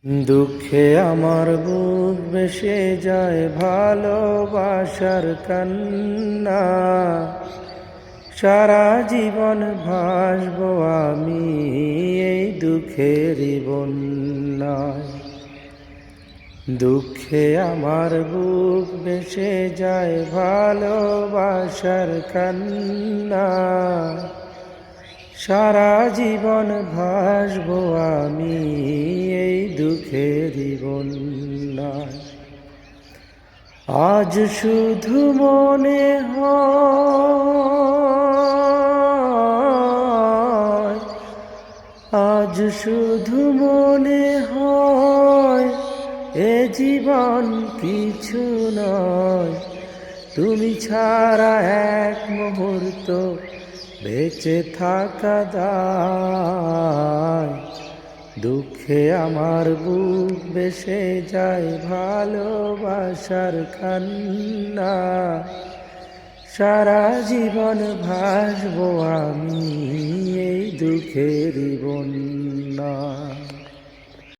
দুঃখে আমার বুক ভেসে যায় ভালোবাসার কান্না। সারা জীবন ভাসবো আমি এই দুঃখেরই বন্যায়। দুঃখে আমার বুক ভেসে যায় ভালোবাসার কান্না। সারা জীবন ভাসবো আমি এই দুঃখেরই বন্যায়। আজ শুধু মনে হয়, আজ শুধু মনে হয় এ জীবন কিছু নয়, তুমি ছাড়া এক মুহূর্ত বেঁচে থাকা দায়। দুঃখে আমার বুক ভেসে যায় ভালোবাসার কান্না। সারা জীবন ভাসবো আমি এই দুঃখেরই বন্যা।